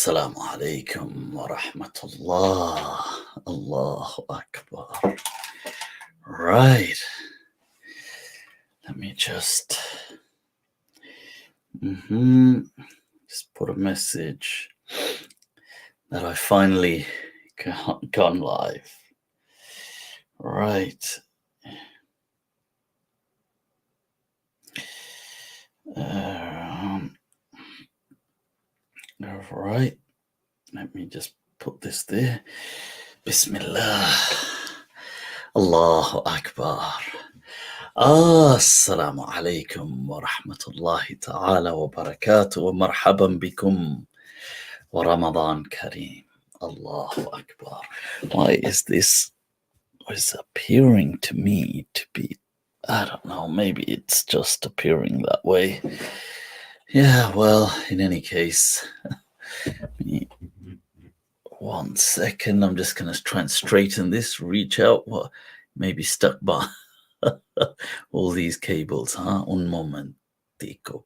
Assalamu alaikum wa rahmatullah. Allahu Akbar. Right. Let me just put a message that I finally gone live. Right. All right. Let me just put this there. Bismillah. Allahu Akbar. Assalamu alaikum wa rahmatullahi ta'ala wa barakatuh wa marhaban bikum wa Ramadan Kareem. Allahu Akbar. Why is this appearing to me to be, I don't know, maybe it's just appearing that way. Yeah, well, in any case, 1 second. I'm just going to try and straighten this, reach out. What maybe stuck by all these cables, huh? Un momentico.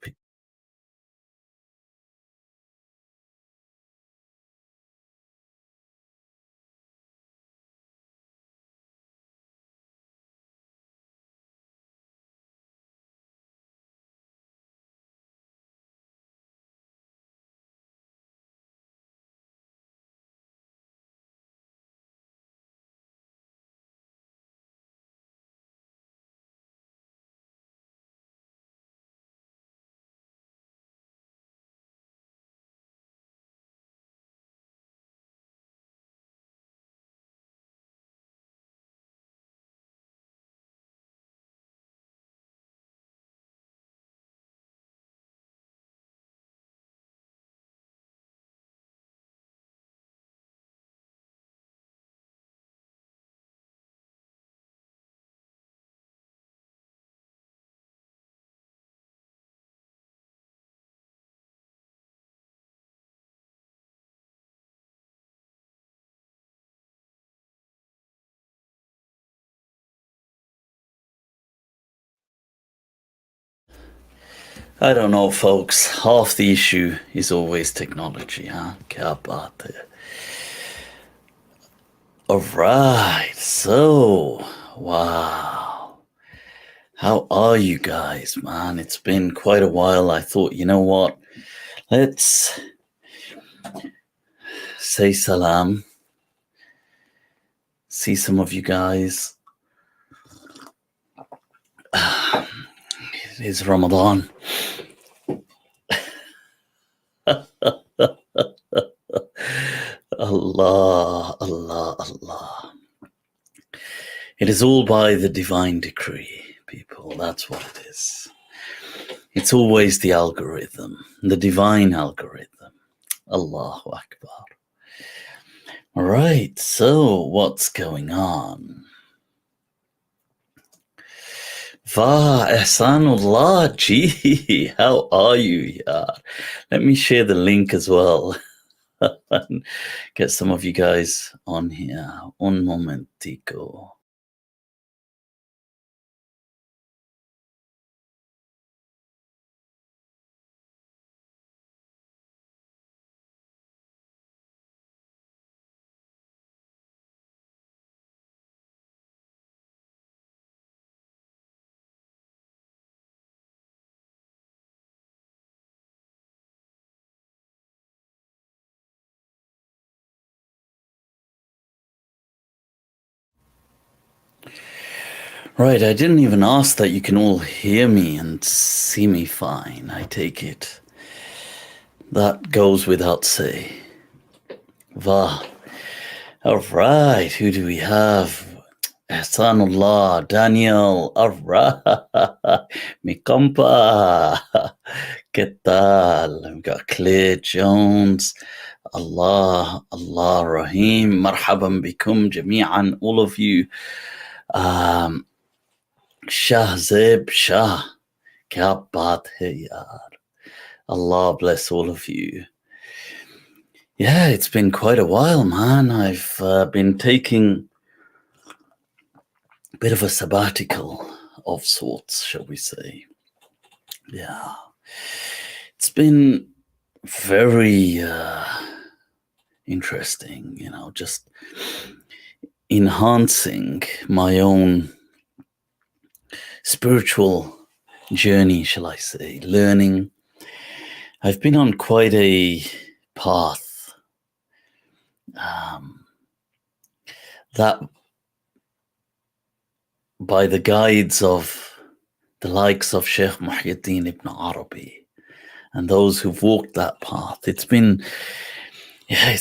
I don't know, folks. Half the issue is always technology, huh? Kya baat hai. All right, so, wow. How are you guys, man? It's been quite a while. I thought, you know what? Let's say salam. See some of you guys. It is Ramadan. Allah, Allah, Allah. It is all by the divine decree, people. That's what it is. It's always the algorithm, the divine algorithm. Allahu Akbar. All right, so what's going on? Va Ehsanullah, gee, how are you, yaar? Let me share the link as well. Get some of you guys on here. Un momentico. Right, I didn't even ask that you can all hear me and see me fine. I take it. That goes without say. Va. All right, who do we have? Ehsanullah, Daniel. All right. Mi compa. ¿Qué tal? We've got Claire Jones. Allah, Allah Rahim. Marhaban bikum jami'an. All of you. Shah Zeb Shah. Kya baat hai yaar. Allah bless all of you. Yeah, it's been quite a while, man. I've been taking a bit of a sabbatical of sorts, shall we say. Yeah. It's been very interesting, just enhancing my own spiritual journey, shall I say, learning. I've been on quite a path that, by the guides of the likes of Sheikh Muhyiddin ibn Arabi and those who've walked that path, it's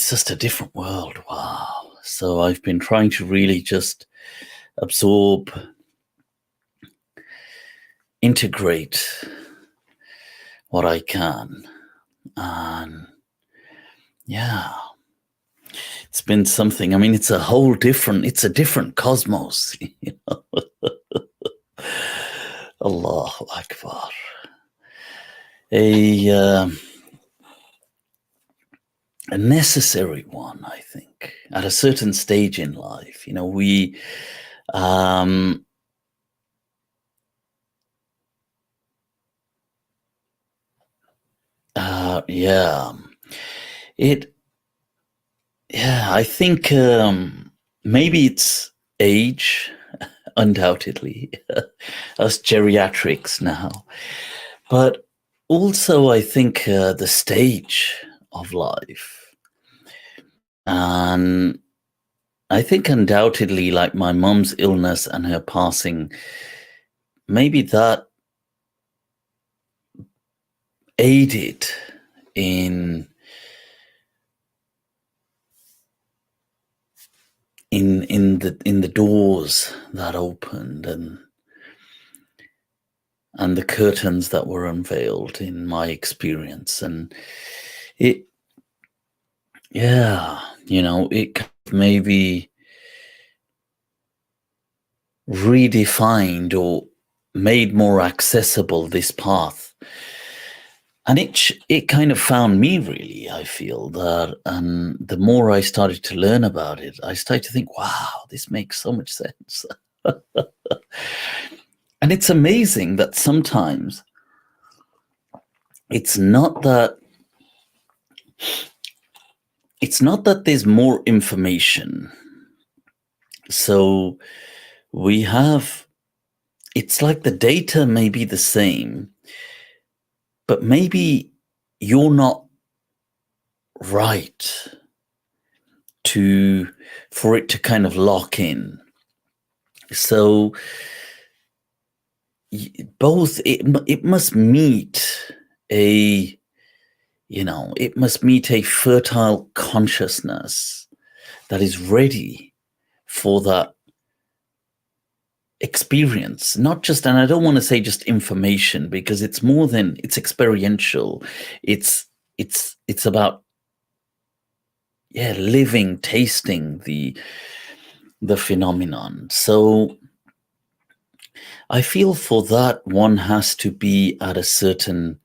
just a different world. Wow. So I've been trying to really just absorb, integrate what I can. And it's been something. I mean, it's a different cosmos. Allahu Akbar. A necessary one, I think, at a certain stage in life. We I think maybe it's age, undoubtedly, us geriatrics now, but also I think the stage of life. And I think undoubtedly, like my mum's illness and her passing, maybe that aided in the doors that opened and the curtains that were unveiled in my experience. And it maybe redefined or made more accessible this path. And it kind of found me, really, I feel that. And the more I started to learn about it, I started to think, wow, this makes so much sense. And it's amazing that sometimes it's not that there's more information. So it's like the data may be the same, but maybe you're not right for it to kind of lock in. So both it must meet a fertile consciousness that is ready for that experience, not just, and I don't want to say just information, because it's more than, it's experiential. It's about living, tasting the phenomenon. So I feel for that one has to be at a certain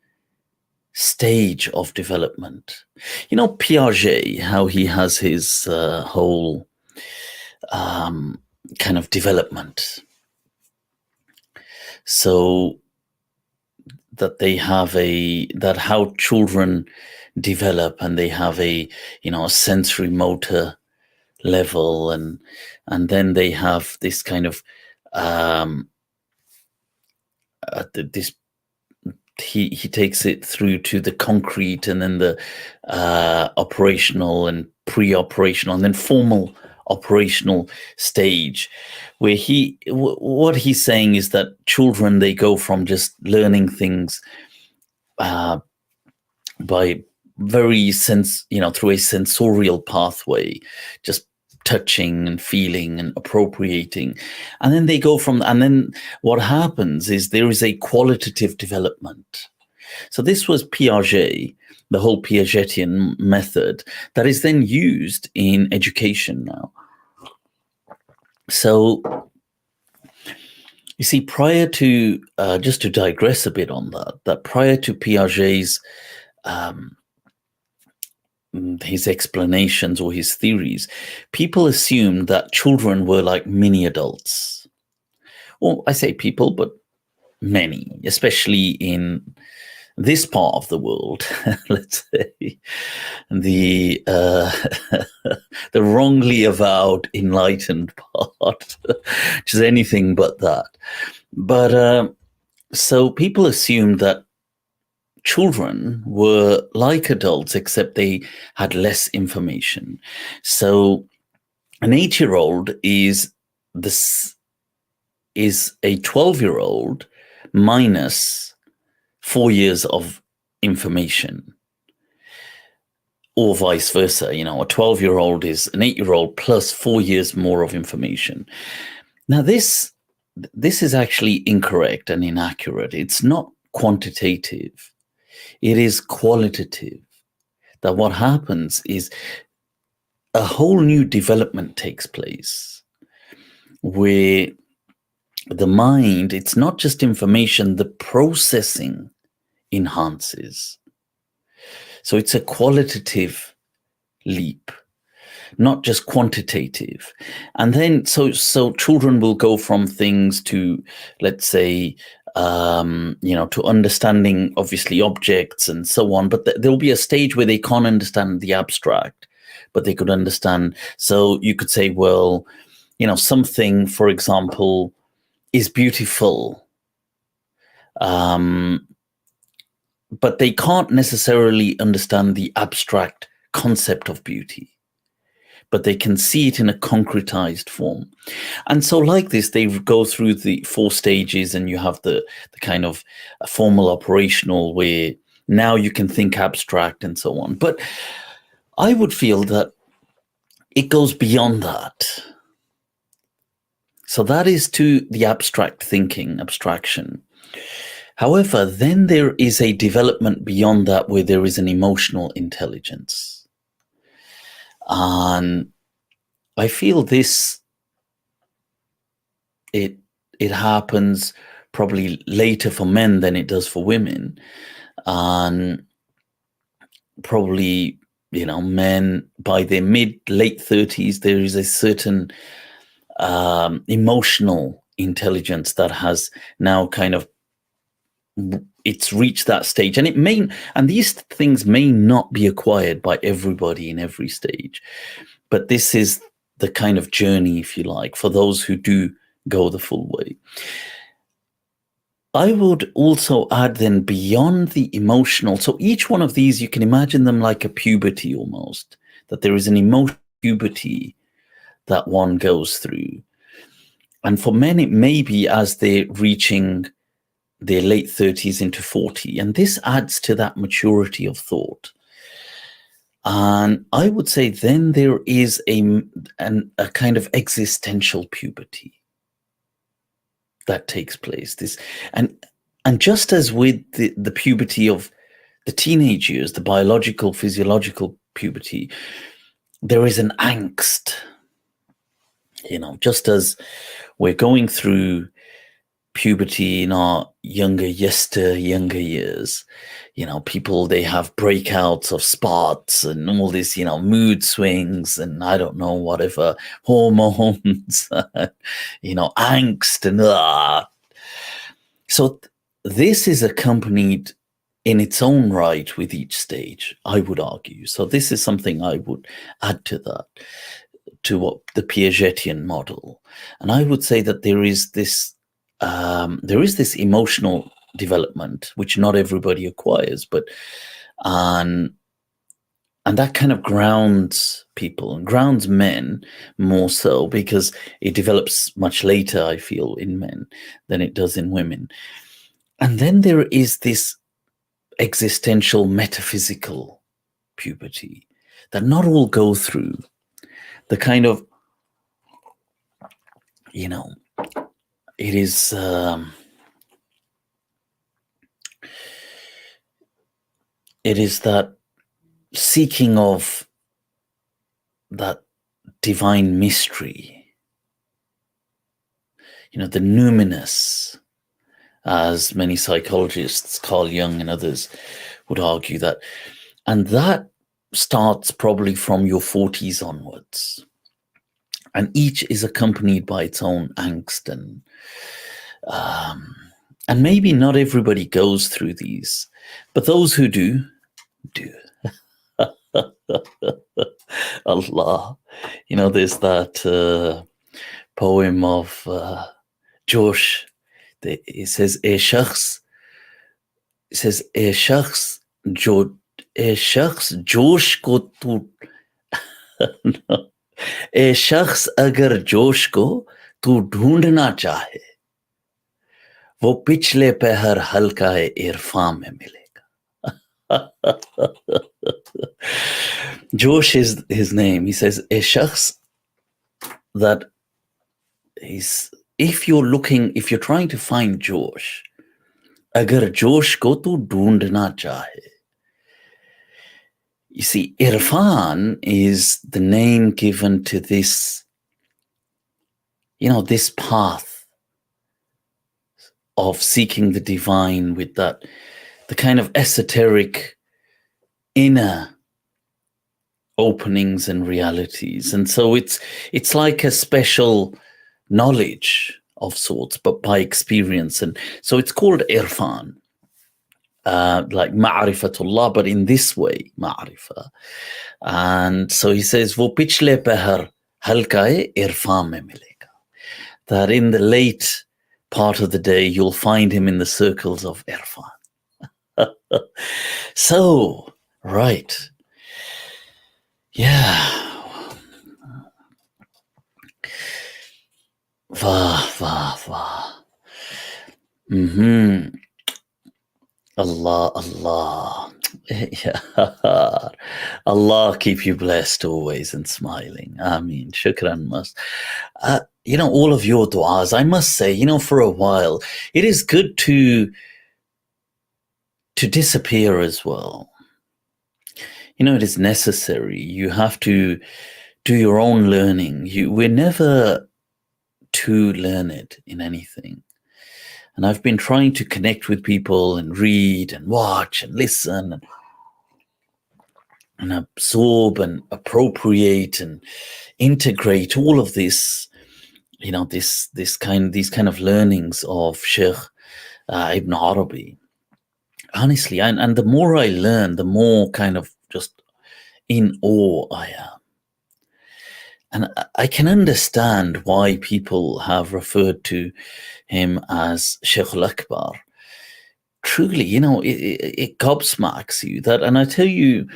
stage of development. Piaget, how he has his whole kind of development. So that they have that how children develop, and they have a sensory motor level, and then they have this kind of he takes it through to the concrete, and then the operational and pre-operational, and then formal operational stage, where what he's saying is that children, they go from just learning things by very through a sensorial pathway, just touching and feeling and appropriating, and then they go and then what happens is there is a qualitative development. So this was Piaget, the whole Piagetian method that is then used in education now. So you see, prior to just to digress a bit on that prior to Piaget's his explanations or his theories, people assumed that children were like mini adults. Well, I say people, but many, especially in this part of the world, let's say, the the wrongly avowed enlightened part, which is anything but that. But so people assumed that children were like adults, except they had less information. So an 8-year-old is a 12-year-old minus 4 years of information, or vice versa. A 12-year-old is an 8-year-old plus 4 years more of information. Now, this is actually incorrect and inaccurate. It's not quantitative. It is qualitative. That what happens is a whole new development takes place where the mind, it's not just information, the processing enhances. So it's a qualitative leap, not just quantitative. And then so children will go from things to, let's say, to understanding obviously objects and so on, but there'll be a stage where they can't understand the abstract, but they could understand. So you could say, well, something, for example, is beautiful, but they can't necessarily understand the abstract concept of beauty, but they can see it in a concretized form. And so like this, they go through the 4 stages, and you have the kind of formal operational, where now you can think abstract and so on. But I would feel that it goes beyond that. So that is to the abstract thinking, abstraction. However, then there is a development beyond that, where there is an emotional intelligence. And I feel this, it happens probably later for men than it does for women. And probably, men by their late 30s, there is a certain emotional intelligence that has now kind of, it's reached that stage. And these things may not be acquired by everybody in every stage, but this is the kind of journey, if you like, for those who do go the full way. I would also add then, beyond the emotional, so each one of these, you can imagine them like a puberty almost, that there is an emotional puberty that one goes through. And for men, it may be as they're reaching their late 30s into 40, and this adds to that maturity of thought. And I would say then there is a kind of existential puberty that takes place. And just as with the puberty of the teenage years, the biological, physiological puberty, there is an angst. Just as we're going through puberty in our younger years, people, they have breakouts of spots and all this, mood swings and I don't know, whatever, hormones, angst and So this is accompanied in its own right with each stage, I would argue. So this is something I would add to that, to what the Piagetian model. And I would say that there is this emotional development, which not everybody acquires, but and that kind of grounds people and grounds men more so, because it develops much later, I feel, in men than it does in women. And then there is this existential, metaphysical puberty that not all go through. The kind of, it is that seeking of that divine mystery, the numinous, as many psychologists, Carl Jung and others, would argue that. And that starts probably from your 40s onwards. And each is accompanied by its own angst and And maybe not everybody goes through these, but those who do. Allah. There's that poem of Josh. It says, ए शख्स जोश को तू ए शख्स अगर जोश को तू ढूंढना चाहे वो पिछले पहर हल्का इरफान में मिलेगा. Josh is his name. He says a shakhs that is, if you're trying to find Josh, agar Josh ko tu dhoondna chahe. You see, Irfan is the name given to this, this path of seeking the divine with the kind of esoteric inner openings and realities. And so it's like a special knowledge of sorts, but by experience. And so it's called Irfan. Like ma'rifatullah, but in this way, ma'rifa. And so he says, wo pichle pehar halka irfan mein milega. That in the late part of the day, you'll find him in the circles of irfan. So, right. Yeah. Vah. Allah. Yeah. Allah keep you blessed always and smiling. Ameen. Shukran mas. All of your du'as, I must say, for a while, it is good to disappear as well. It is necessary. You have to do your own learning. We're never too learned in anything. And I've been trying to connect with people and read and watch and listen and absorb and appropriate and integrate all of this, these kind of learnings of Sheikh Ibn Arabi. Honestly, and the more I learn, the more kind of just in awe I am. And I can understand why people have referred to him as Sheikh al-Akbar. Truly, it gobsmacks you that, and I tell you,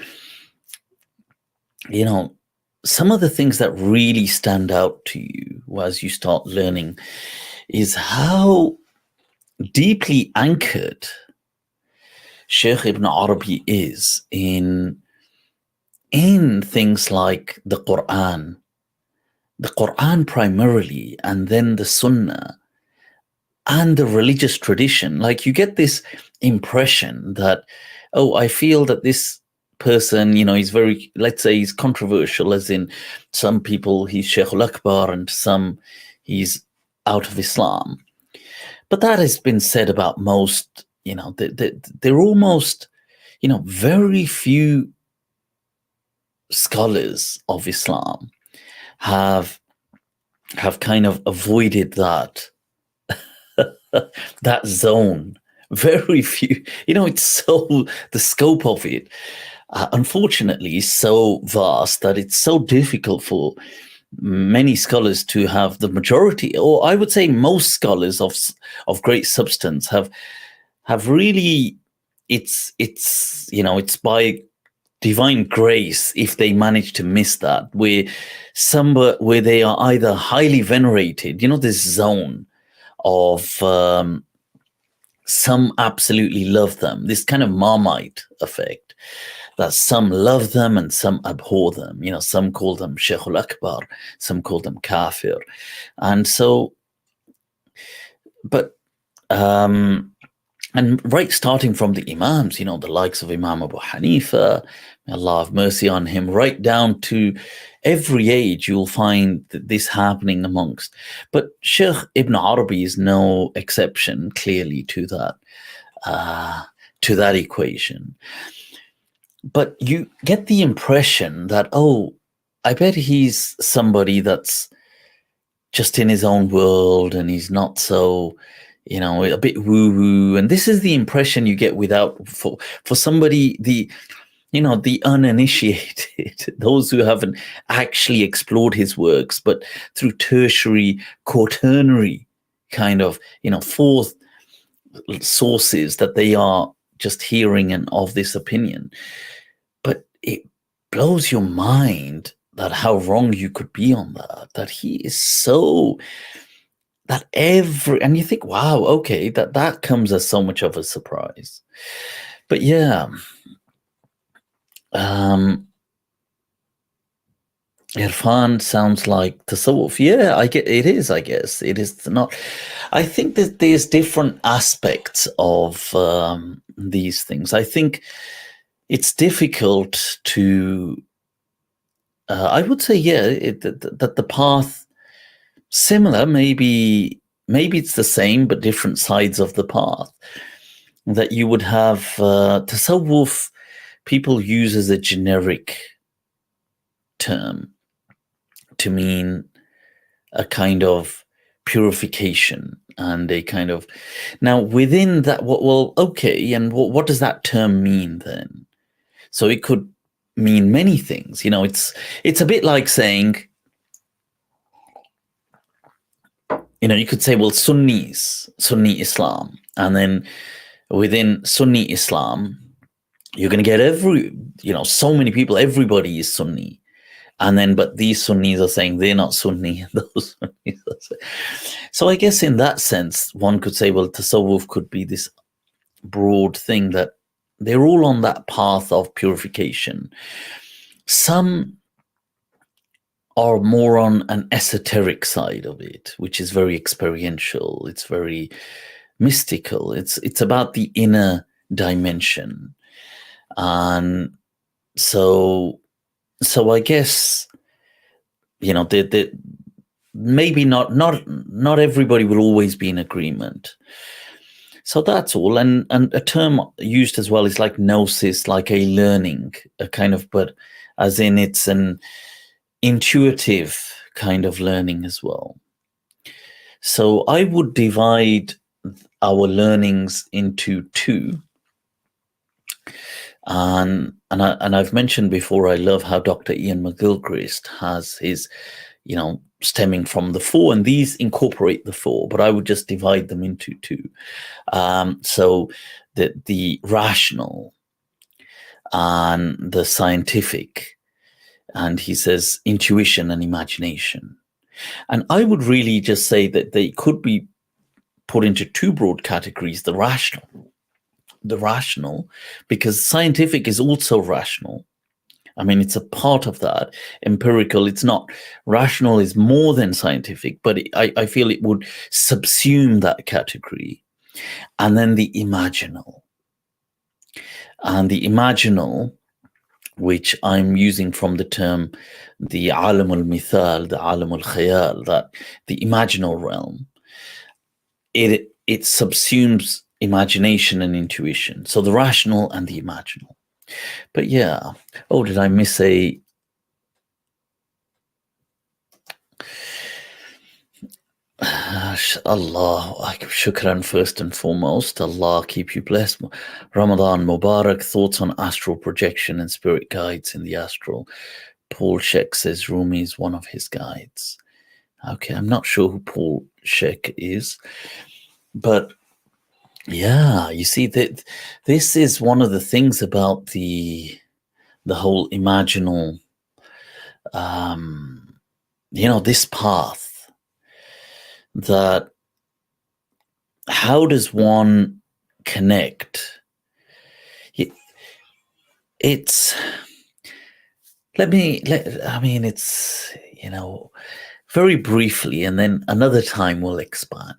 some of the things that really stand out to you as you start learning is how deeply anchored Sheikh Ibn Arabi is in things like the Quran primarily, and then the Sunnah and the religious tradition. Like, you get this impression that, I feel that this person, he's very, let's say he's controversial, as in some people he's Sheikh al-Akbar and some he's out of Islam. But that has been said about most, they're almost, very few scholars of Islam have kind of avoided that zone. Very few. It's so, the scope of it, unfortunately, is so vast that it's so difficult for many scholars to have the majority, or I would say most scholars of great substance have really, it's by divine grace if they manage to miss that, where they are either highly venerated, this zone of some absolutely love them, this kind of Marmite effect, that some love them and some abhor them. Some call them Sheikh al-Akbar, some call them Kafir. And so, but and right, starting from the Imams, the likes of Imam Abu Hanifa, may Allah have mercy on him, right down to every age, you'll find this happening amongst. But Sheikh Ibn Arabi is no exception, clearly, to that equation. But you get the impression that, I bet he's somebody that's just in his own world and he's not so, a bit woo-woo. And this is the impression you get for somebody, the uninitiated, those who haven't actually explored his works, but through tertiary, quaternary kind of, fourth sources that they are just hearing and of this opinion. But it blows your mind that how wrong you could be on that he is so, and you think, wow, okay, that comes as so much of a surprise. But yeah, Irfan sounds like tasawwuf. Yeah, I guess it is not. I think that there's different aspects of these things. I think it's difficult to, I would say, that the path similar, maybe it's the same, but different sides of the path. That you would have tasawwuf, people use as a generic term to mean a kind of purification and a kind of, now within that, okay, and what does that term mean then? So it could mean many things. It's a bit like saying, you could say, well, Sunni Islam, and then within Sunni Islam, you're going to get so many people, everybody is Sunni. And then, but these Sunnis are saying they're not Sunni, and those Sunnis are saying. So I guess in that sense, one could say, well, tasawwuf could be this broad thing that they're all on that path of purification. Some are more on an esoteric side of it, which is very experiential. It's very mystical. It's about the inner dimension. And so I guess, maybe not everybody will always be in agreement. So that's all. And a term used as well is like gnosis, like a learning, a kind of, but as in it's an intuitive kind of learning as well. So I would divide our learnings into two. And I've mentioned before, I love how Dr. Ian McGilchrist has his, stemming from the four, and these incorporate the four, but I would just divide them into two. So the rational and the scientific, and he says intuition and imagination. And I would really just say that they could be put into two broad categories: the rational, because scientific is also rational. I mean, it's a part of that. Empirical, it's not. Rational is more than scientific, but I feel it would subsume that category. And then the imaginal. And the imaginal, which I'm using from the term, the alam al-mithal, the alam al-khayal, that the imaginal realm, it subsumes imagination and intuition. So the rational and the imaginal. But yeah, did I miss a... Allah, shukran first and foremost. Allah keep you blessed. Ramadan Mubarak. Thoughts on astral projection and spirit guides in the astral. Paul Sheck says Rumi is one of his guides. Okay, I'm not sure who Paul Sheck is, but yeah, you see that this is one of the things about the whole imaginal, this path, that how does one connect? It's, it's, very briefly, and then another time we'll expand,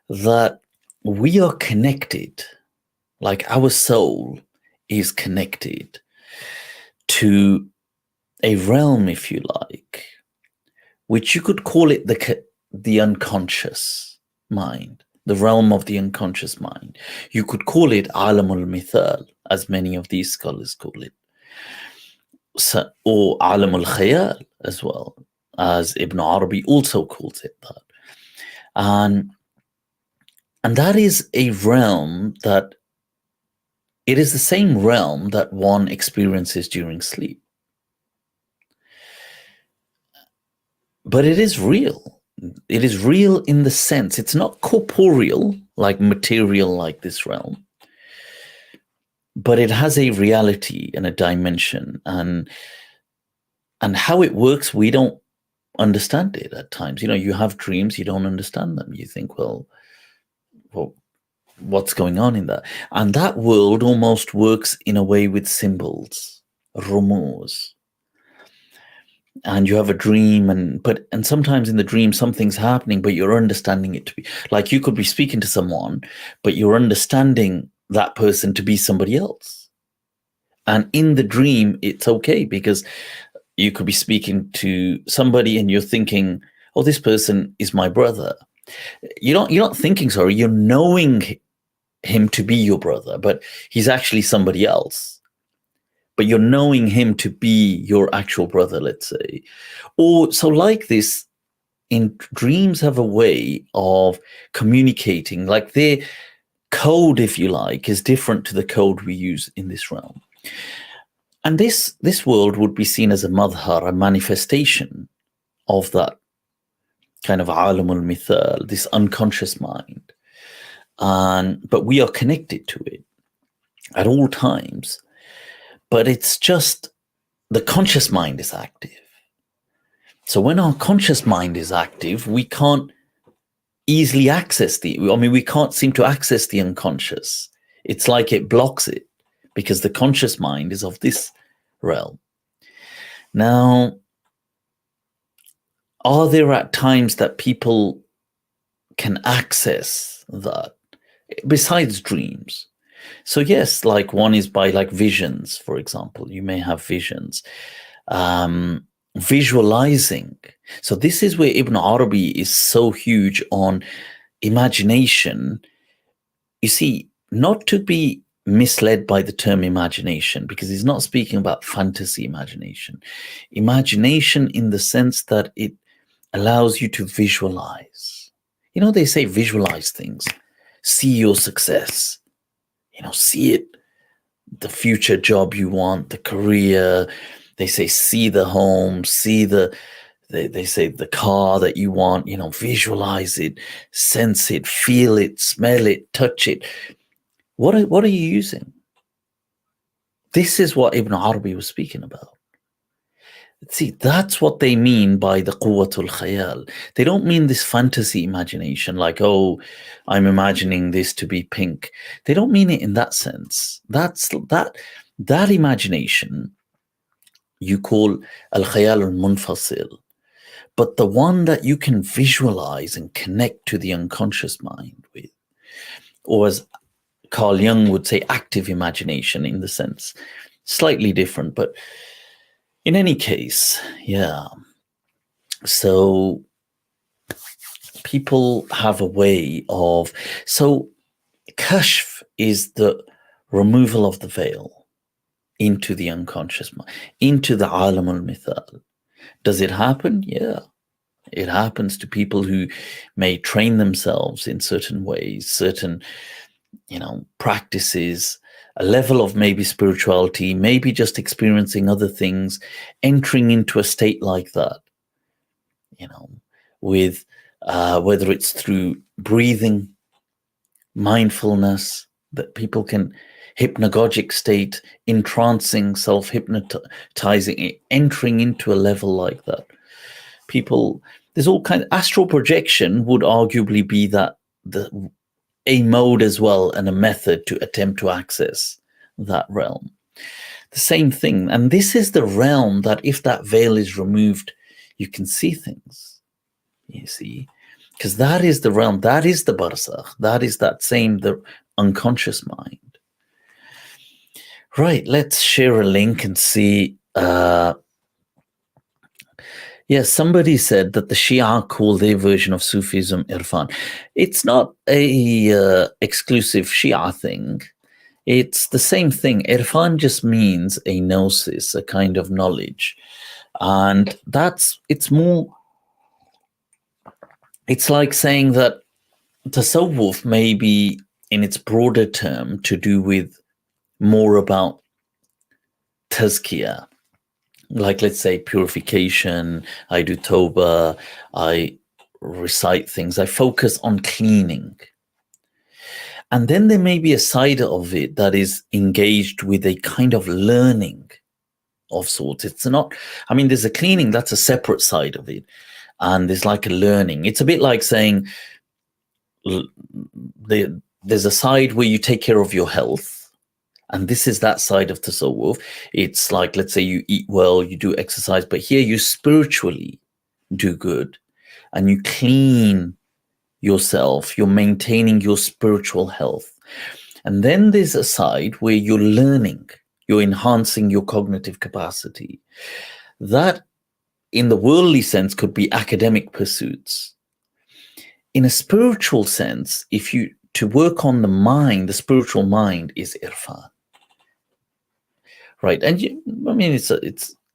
that we are connected, like our soul is connected to a realm, if you like, which you could call it the unconscious mind, the realm of the unconscious mind. You could call it alamul mithal, as many of these scholars call it, or alamul khayal as well, as Ibn Arabi also calls it that. And And that is a realm that it is the same realm that one experiences during sleep. But it is real. It is real in the sense it's not corporeal, like material, like this realm, but it has a reality and a dimension, and how it works, we don't understand it at times. You have dreams, you don't understand them. You think, well, what's going on in that? And that world almost works in a way with symbols, rumors. And you have a dream, and sometimes in the dream something's happening, but you're understanding it to be like, you could be speaking to someone, but you're understanding that person to be somebody else. And in the dream, it's okay, because you could be speaking to somebody and you're thinking, oh, this person is my brother. You're not thinking, sorry, you're knowing him to be your brother, but he's actually somebody else. But you're knowing him to be your actual brother, let's say. Or so like this, in dreams have a way of communicating, like their code, if you like, is different to the code we use in this realm. And this world would be seen as a madhar, a manifestation of that kind of alamul mithal, this unconscious mind. But we are connected to it at all times. But it's just the conscious mind is active. So when our conscious mind is active, we can't easily access we can't seem to access the unconscious. It's like it blocks it, because the conscious mind is of this realm. Now, are there at times that people can access that besides dreams? So yes, like one is by like visions, for example. You may have visions. Visualizing. So this is where Ibn Arabi is so huge on imagination. You see, not to be misled by the term imagination, because he's not speaking about fantasy imagination. Imagination in the sense that it allows you to visualize. They say visualize things. See your success. See it, the future job you want, the career. They say see the home, see they say the car that you want, visualize it, sense it, feel it, smell it, touch it. What are you using? This is what Ibn Arabi was speaking about. See, that's what they mean by the quwwatul khayal. They don't mean this fantasy imagination, like, oh, I'm imagining this to be pink. They don't mean it in that sense. That imagination you call al-khayal al-munfasil. But the one that you can visualize and connect to the unconscious mind with, or as Carl Jung would say, active imagination in the sense, slightly different, but in any case, yeah. So people have a way of, so kashf is the removal of the veil into the unconscious mind, into the alam al-mithal. Does it happen? Yeah. It happens to people who may train themselves in certain ways, certain, practices, a level of maybe spirituality, maybe just experiencing other things, entering into a state like that, with whether it's through breathing, mindfulness, that people can, hypnagogic state, entrancing, self-hypnotizing, entering into a level like that. People, there's all kinds. Astral projection would arguably be that a mode as well, and a method to attempt to access that realm. The same thing, and this is the realm that if that veil is removed, you can see things. You see, because that is the realm, that is the barzakh, that is the unconscious mind. Right, let's share a link and see. Yes, somebody said that the Shia call their version of Sufism Irfan. It's not a exclusive Shia thing. It's the same thing. Irfan just means a gnosis, a kind of knowledge. And it's like saying that tasawwuf may be in its broader term to do with more about tazkiyah, like let's say purification. I do tawbah, I recite things, I focus on cleaning. And then there may be a side of it that is engaged with a kind of learning of sorts. It's not, I mean, there's a cleaning, that's a separate side of it. And there's like a learning. It's a bit like saying there's a side where you take care of your health. And this is that side of tasawwuf. It's like, let's say you eat well, you do exercise, but here you spiritually do good and you clean yourself, you're maintaining your spiritual health. And then there's a side where you're learning, you're enhancing your cognitive capacity. That, in the worldly sense, could be academic pursuits. In a spiritual sense, if you to work on the mind, the spiritual mind is irfan, right? And I mean, it's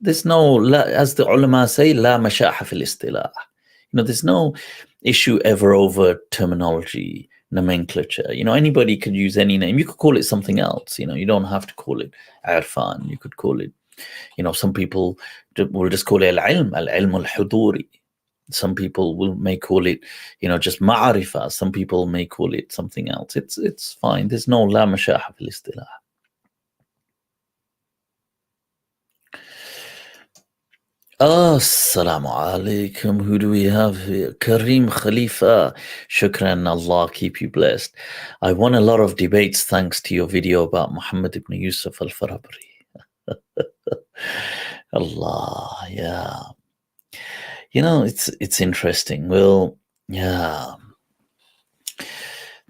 there's no, as the ulama say, la mashaha fil istilah. There's no issue ever over terminology, nomenclature. Anybody could use any name. You could call it something else. You don't have to call it irfan. You could call it, some people will just call it al-ilm al-huduri. Some people may call it, just ma'arifa. Some people may call it something else. It's fine. There's no la mashaha fil istilah. Assalamu alaikum. Who do we have here? Kareem Khalifa. Shukran. Allah keep you blessed. I won a lot of debates thanks to your video about Muhammad ibn Yusuf al-Farabri. Allah, yeah. It's interesting. Well, yeah.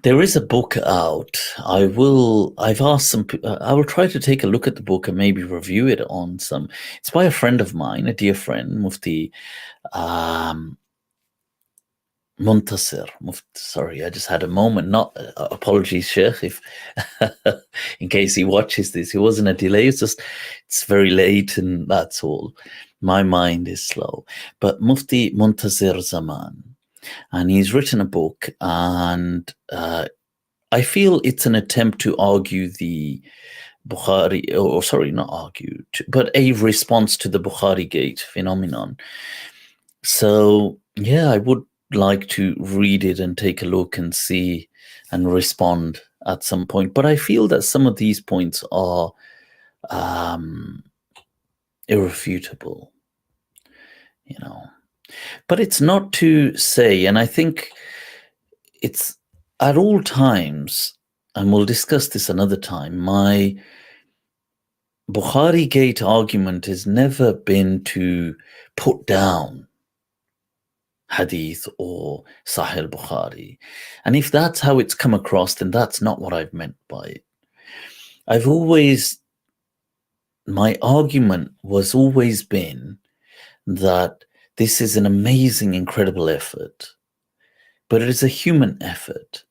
There is a book out. I've asked some people, I will try to take a look at the book and maybe review it on some. It's by a friend of mine, a dear friend, Mufti Muntasir. Sorry, I just had a moment. Apologies, Sheikh, if in case he watches this. It wasn't a delay. It's very late and that's all. My mind is slow. But Mufti Muntasir Zaman, and he's written a book, and I feel it's an attempt to argue the Bukhari, or sorry, not argue, but a response to the Bukhari Gate phenomenon. So, yeah, I would like to read it and take a look and see and respond at some point. But I feel that some of these points are irrefutable, But it's not to say, and I think it's at all times, and we'll discuss this another time, my Bukhari Gate argument has never been to put down Hadith or Sahih Bukhari. And if that's how it's come across, then that's not what I've meant by it. My argument was always been that this is an amazing, incredible effort, but it is a human effort.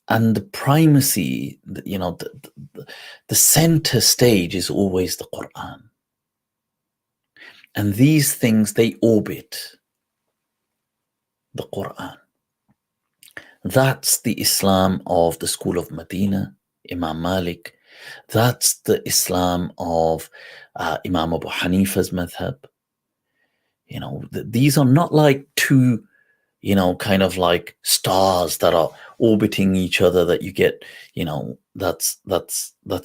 And the primacy, the center stage is always the Quran. And these things, they orbit the Quran. That's the Islam of the school of Medina, Imam Malik. That's the Islam of Imam Abu Hanifa's madhab. These are not like two, kind of like stars that are orbiting each other that you get, that's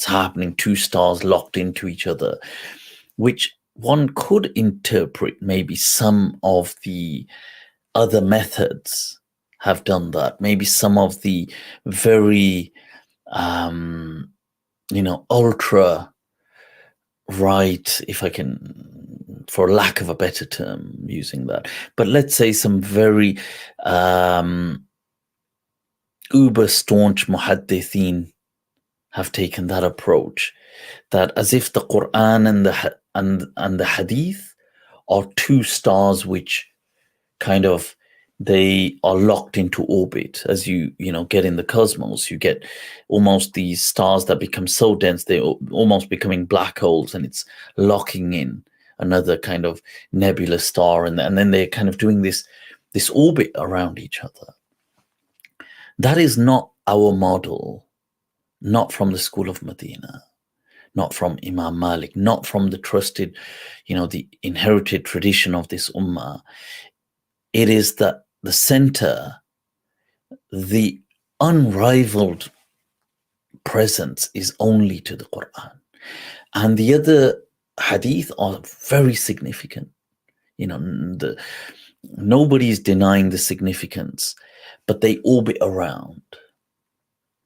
happening, two stars locked into each other, which one could interpret maybe some of the other methods have done that. Maybe some of the very, ultra right, if I can, for lack of a better term, using that. But let's say some very uber staunch muhaddithin have taken that approach, that as if the Quran and the Hadith are two stars which kind of, they are locked into orbit. As you get in the cosmos, you get almost these stars that become so dense they're almost becoming black holes, and it's locking in another kind of nebulous star, and then they're kind of doing this orbit around each other. That is not our model, not from the school of Medina, not from Imam Malik, not from the trusted, the inherited tradition of this ummah. It is that the center, the unrivaled presence is only to the Quran. And the other hadith are very significant. Nobody's denying the significance, but they orbit around.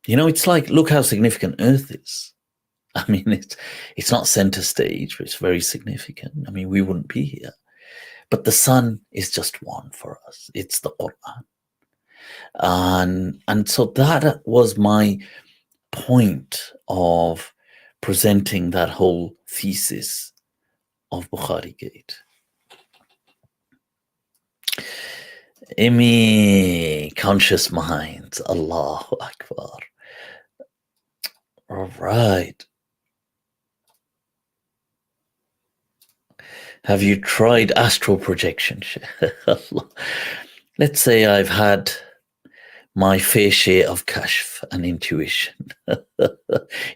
It's like, look how significant Earth is. I mean, it's not center stage, but it's very significant. I mean, we wouldn't be here. But the sun is just one for us. It's the Quran. And so that was my point of presenting that whole thesis of Bukhari Gate. Imi, conscious minds, Allahu Akbar. All right. Have you tried astral projection? Let's say I've had my fair share of kashf and intuition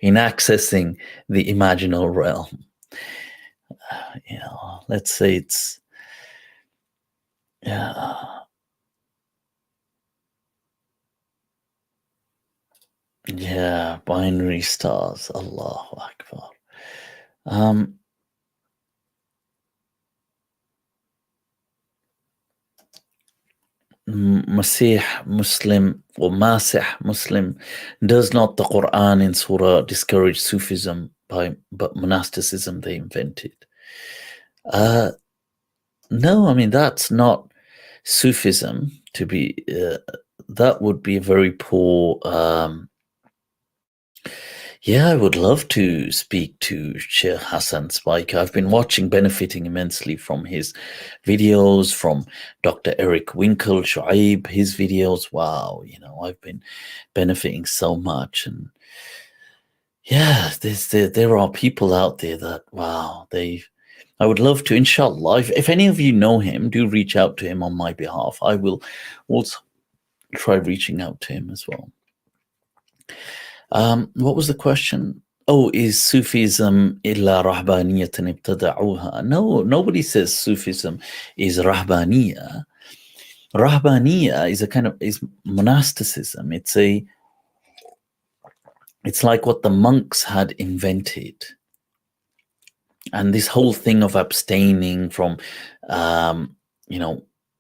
in accessing the imaginal realm. Let's say it's, binary stars, Allahu Akbar. Masih Muslim or Masih Muslim, does not the Quran in Surah discourage Sufism but monasticism they invented? No, I mean, that's not Sufism to be, that would be a very poor, I would love to speak to Sheikh Hassan Spike. I've been benefiting immensely from his videos, from Dr. Eric Winkle, Shuaib, his videos. Wow, I've been benefiting so much. And there are people out there that, wow, I would love to, inshallah. If any of you know him, do reach out to him on my behalf. I will also try reaching out to him as well. What was the question? Oh, is Sufism illa rahbaniyatan ibtada'uha? No, nobody says Sufism is rahbaniya. Rahbaniya is monasticism. It's like what the monks had invented. And this whole thing of abstaining from,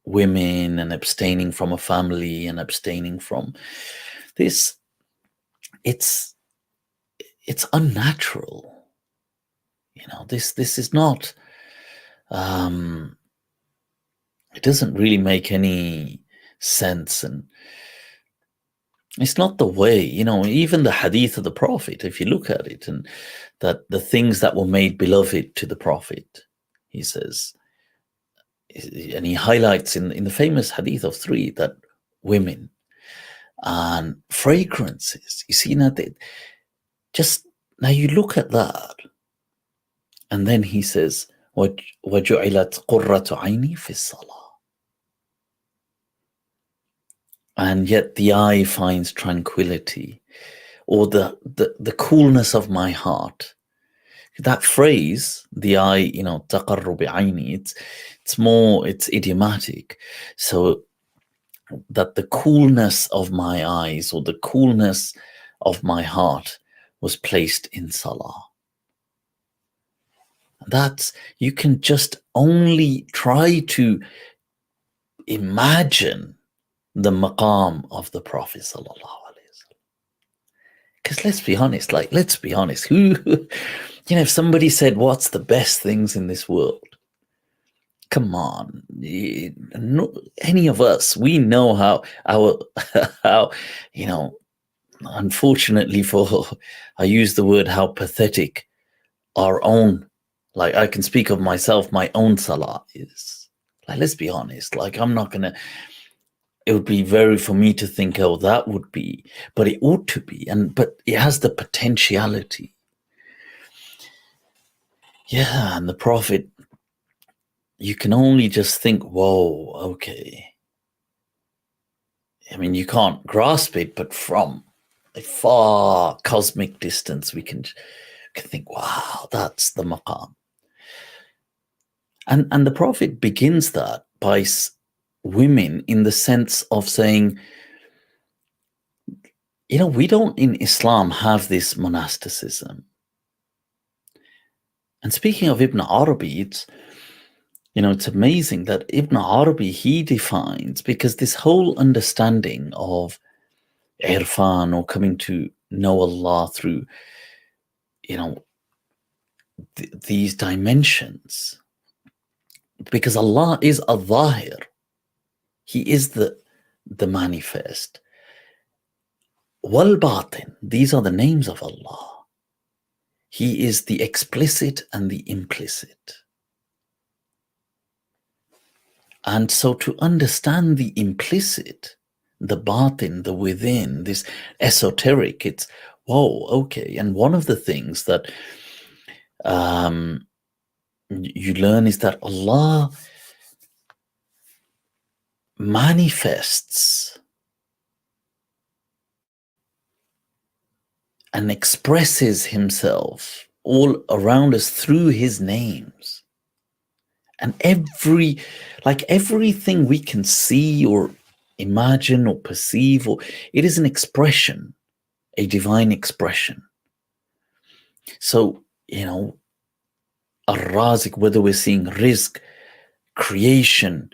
women, and abstaining from a family, and abstaining from this, it's unnatural. This is not, it doesn't really make any sense, and it's not the way, even the hadith of the Prophet, if you look at it, and that the things that were made beloved to the Prophet, he says, and he highlights in the famous hadith of 3 that women and fragrances, you see, now you look at that, and then he says, وَجُعِلَتْ قُرَّةُ عَيْنِي فِي الصَّلَاةِ. And yet the eye finds tranquility, or the coolness of my heart. That phrase, the eye, تَقَرُّ بِعَيْنِي, it's idiomatic. So that the coolness of my eyes, or the coolness of my heart, was placed in salah. You can just only try to imagine the maqam of the Prophet sallallahu alaihi wasallam. Because let's be honest, who, if somebody said, what's the best things in this world? Come on, any of us, we know how unfortunately I use the word, how pathetic our own, like, I can speak of myself, my own salah is. Like, let's be honest, I'm not gonna, it would be for me to think, oh, that would be, but it ought to be, but it has the potentiality. And the Prophet, you can only just think, whoa, okay. I mean, you can't grasp it, but from a far cosmic distance, we can think, wow, that's the maqam. And the Prophet begins that by women in the sense of saying, we don't in Islam have this monasticism. And speaking of Ibn Arabi, it's amazing that Ibn Arabi, he defines, because this whole understanding of irfan, or coming to know Allah through, these dimensions, because Allah is al-Zahir. He is the manifest. Wal-Batin, these are the names of Allah. He is the explicit and the implicit. And so to understand the implicit, the batin, the within, this esoteric, it's, whoa, okay. And one of the things that you learn is that Allah manifests and expresses himself all around us through his names. And everything we can see or imagine or perceive, it is an expression, a divine expression. So, Ar-Razik, whether we're seeing rizq, creation,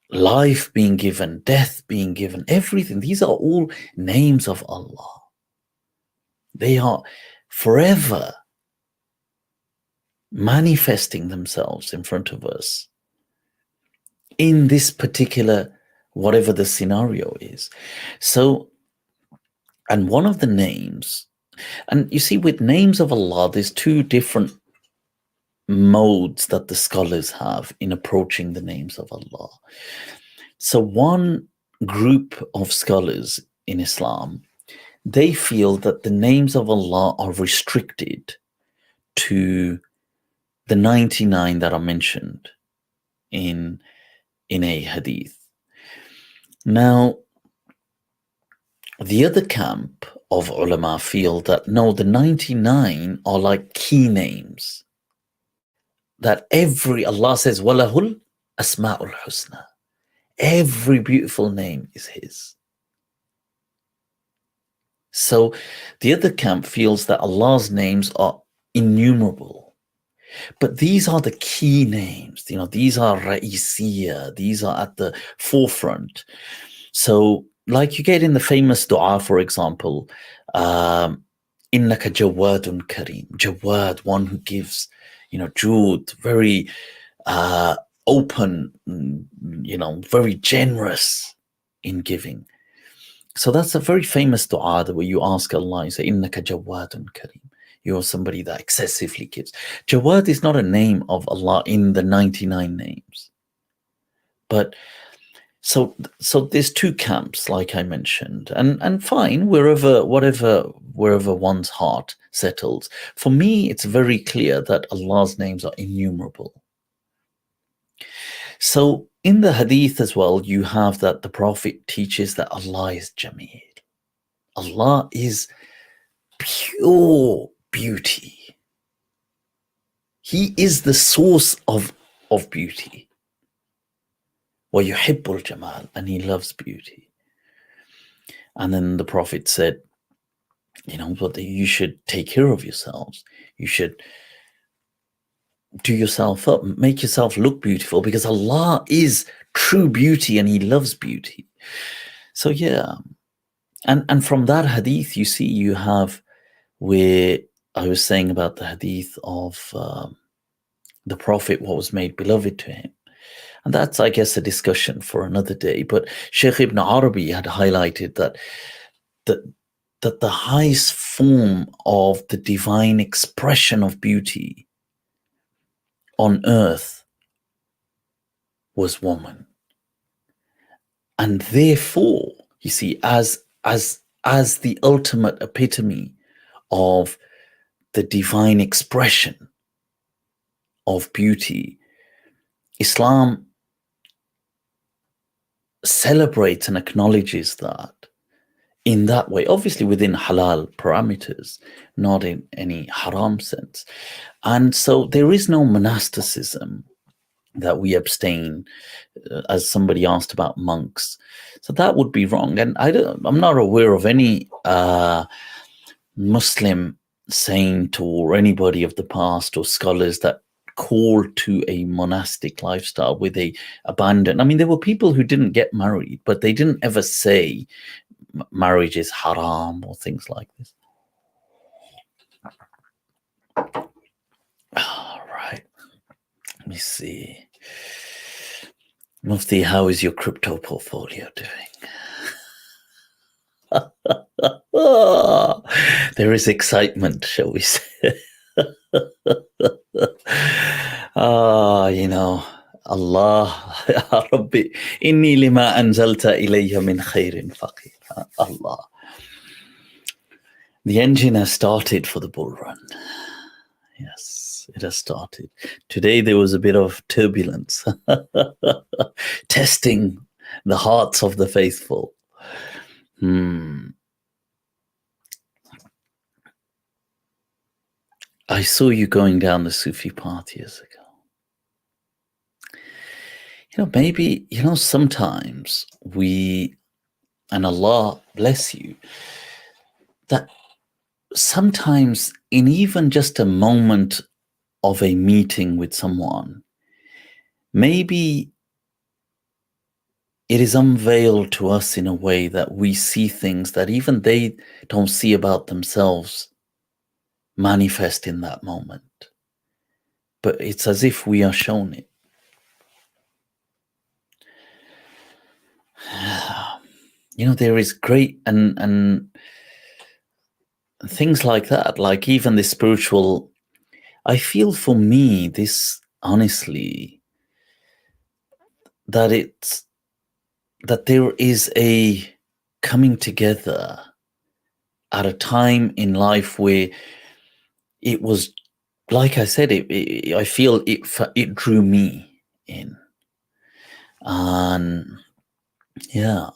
life being given, death being given, everything, these are all names of Allah. They are forever manifesting themselves in front of us in this particular, whatever the scenario is. So, and one of the names, and you see, with names of Allah, there's two different modes that the scholars have in approaching the names of Allah. So one group of scholars in Islam, they feel that the names of Allah are restricted to the 99 that are mentioned in a hadith. Now, the other camp of ulama feel that no, the 99 are like key names. That Allah says, Walahul Asma'ul Husna. Every beautiful name is his. So the other camp feels that Allah's names are innumerable. But these are the key names. These are Ra'isiyya. These are at the forefront. So like you get in the famous dua, for example, Innaka Jawadun Kareem. Jawad, one who gives, Jud, very open, very generous in giving. So that's a very famous dua where you ask Allah, you say, Innaka Jawadun Kareem. You're somebody that excessively gives. Jawad is not a name of Allah in the 99 names. But so there's two camps, like I mentioned, and fine, wherever one's heart settles. For me, it's very clear that Allah's names are innumerable. So in the hadith as well, you have that the Prophet teaches that Allah is Jameel. Allah is pure beauty. He is the source of beauty. وَيُحِبُّ الْجَمَالِ, and he loves beauty. And then the Prophet said, but you should take care of yourselves. You should do yourself up, make yourself look beautiful, because Allah is true beauty and he loves beauty. So yeah. And from that hadith, you see, you have where I was saying about the hadith of the Prophet, what was made beloved to him. And that's, I guess, a discussion for another day. But Shaykh Ibn Arabi had highlighted that the highest form of the divine expression of beauty on earth was woman. And therefore, you see, as the ultimate epitome of the divine expression of beauty, Islam celebrates and acknowledges that in that way, obviously within halal parameters, not in any haram sense. And so there is no monasticism that we abstain, as somebody asked about monks. So that would be wrong. And I'm not aware of any Muslim saint or anybody of the past or scholars that call to a monastic lifestyle with a abandon. I mean, there were people who didn't get married, but they didn't ever say marriage is haram or things like this. All right. Let me see. Mufti, how is your crypto portfolio doing? There is excitement, shall we say. You know, Allah, Ya Rabbi, inni lima anzalta ilayya min khairin faqir. Allah. The engine has started for the bull run. Yes, it has started. Today there was a bit of turbulence, testing the hearts of the faithful. I saw you going down the Sufi path years ago. Maybe, sometimes and Allah bless you, that sometimes in even just a moment of a meeting with someone, maybe it is unveiled to us in a way that we see things that even they don't see about themselves manifest in that moment. But it's as if we are shown it. There is great and things like that, like even the spiritual. I feel for me, this honestly, that there is a coming together at a time in life where it was, like I said, I feel it drew me in, and yeah,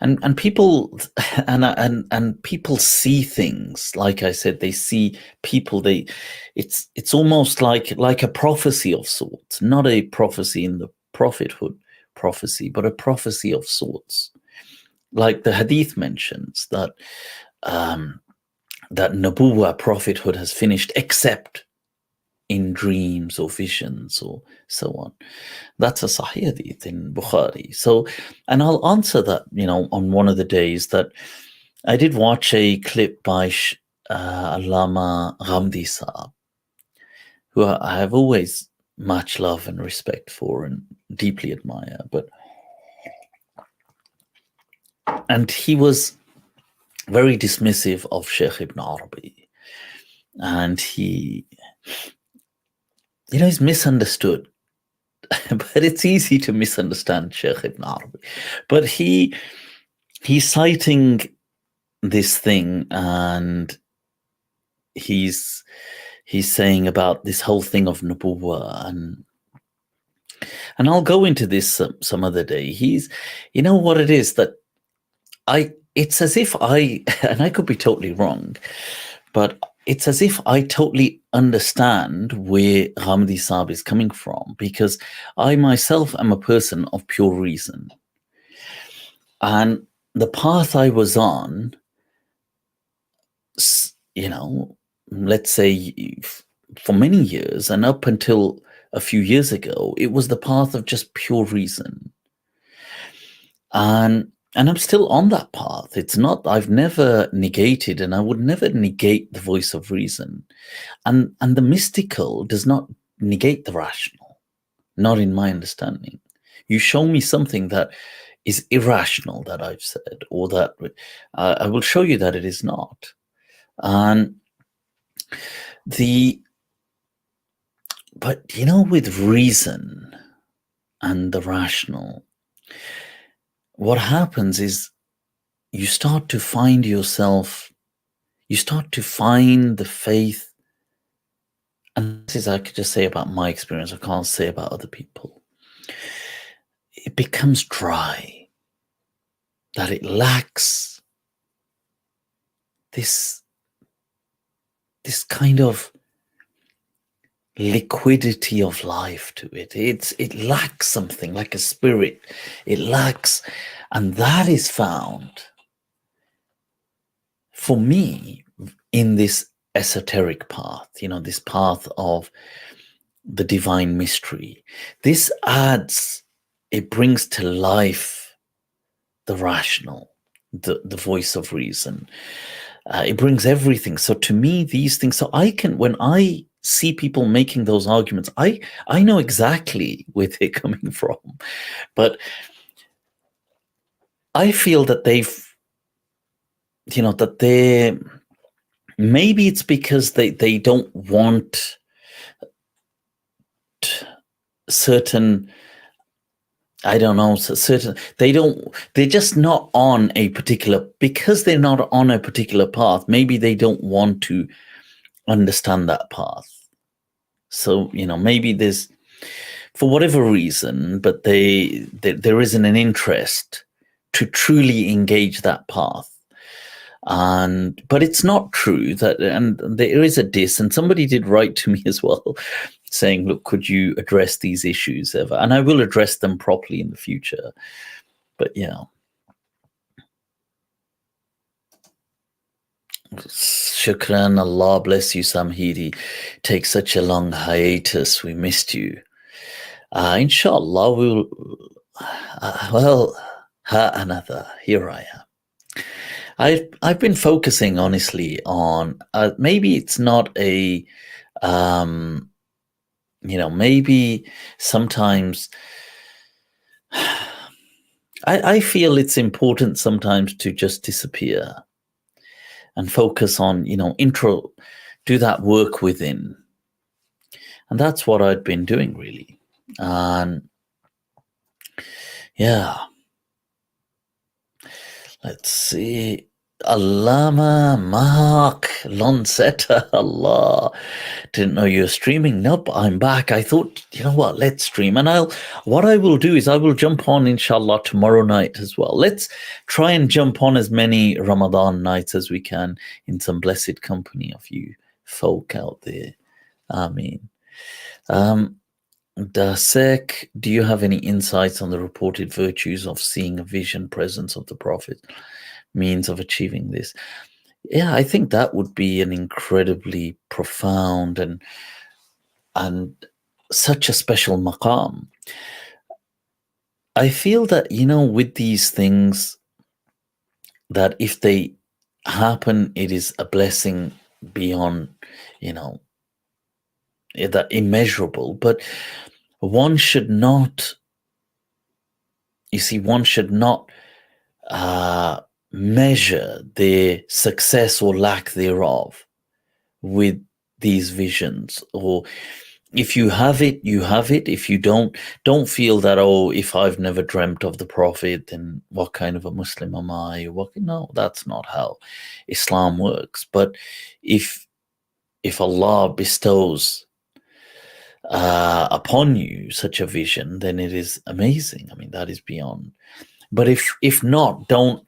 and people and people see things. Like I said, they see people. It's almost like a prophecy of sorts, not a prophecy in the prophethood prophecy, but a prophecy of sorts. Like the hadith mentions that that Nabuwa, prophethood, has finished except in dreams or visions or so on. That's a Sahih hadith in Bukhari. So, and I'll answer that, on one of the days that I did watch a clip by Allama Ghamdi Saab, who I have always much love and respect for and deeply admire. And he was very dismissive of Sheikh Ibn Arabi. And he's misunderstood. But it's easy to misunderstand Sheikh Ibn Arabi. But he's citing this thing, and he's saying about this whole thing of Nubuwwah, and I'll go into this some other day. What it is that it's as if and I could be totally wrong, but it's as if I totally understand where Ghamdi Saab is coming from, because I myself am a person of pure reason. And the path I was on, let's say for many years and up until a few years ago, it was the path of just pure reason. And I'm still on that path. It's not, I've never negated, and I would never negate the voice of reason. And the mystical does not negate the rational, not in my understanding. You show me something that is irrational that I've said, or that I will show you that it is not. And but with reason and the rational, what happens is you start to find yourself, you start to find the faith. And this is, I could just say about my experience, I can't say about other people. it becomes dry, that it lacks this kind of liquidity of life to it. It lacks something like a spirit. It lacks, and that is found for me in this esoteric path, this path of the divine mystery. This adds, it brings to life the rational, the voice of reason. It brings everything. So to me, these things, so I can, when I see people making those arguments, I know exactly where they're coming from. But I feel that that they, maybe it's because they don't want certain, I don't know, certain, they're just not on a particular, because they're not on a particular path, maybe they don't want to understand that path. So, maybe there's, for whatever reason, but there isn't an interest to truly engage that path. But it's not true that, and there is a diss, and somebody did write to me as well, saying, look, could you address these issues ever? And I will address them properly in the future. But yeah. Shukran, Allah bless you, Samhiri. Take such a long hiatus. We missed you. Inshallah, we'll. Another. Here I am. I've been focusing honestly on maybe it's not a maybe sometimes I feel it's important sometimes to just disappear and focus on do that work within, and that's what I'd been doing really. And yeah, let's see. Allama Mark Lonsetta, Allah. Didn't know you were streaming. Nope, I'm back. I thought, you know what, let's stream. And what I will do is I will jump on, inshallah, tomorrow night as well. Let's try and jump on as many Ramadan nights as we can in some blessed company of you folk out there. Ameen. Dasek, do you have any insights on the reported virtues of seeing a vision presence of the Prophet? Means of achieving this? Yeah, I think that would be an incredibly profound and such a special maqam. I feel that, with these things, that if they happen, it is a blessing beyond, that immeasurable. But one should not, one should not measure their success or lack thereof with these visions. Or if you have it, you have it. If you don't feel that, oh, if I've never dreamt of the Prophet, then what kind of a Muslim am I? No, that's not how Islam works. But if Allah bestows upon you such a vision, then it is amazing. I mean, that is beyond. But if not, don't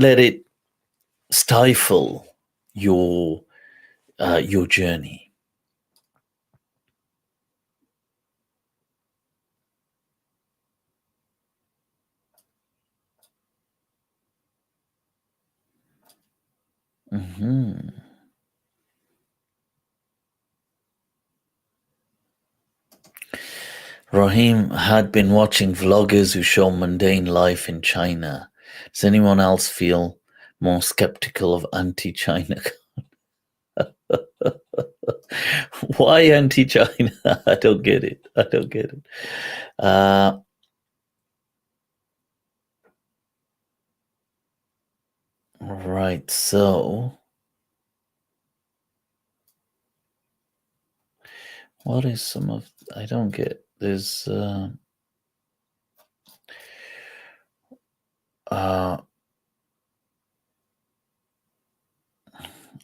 let it stifle your journey. Rahim had been watching vloggers who show mundane life in China. Does anyone else feel more skeptical of anti-China? Why anti-China? I don't get it. Right, so what is some of, I don't get, there's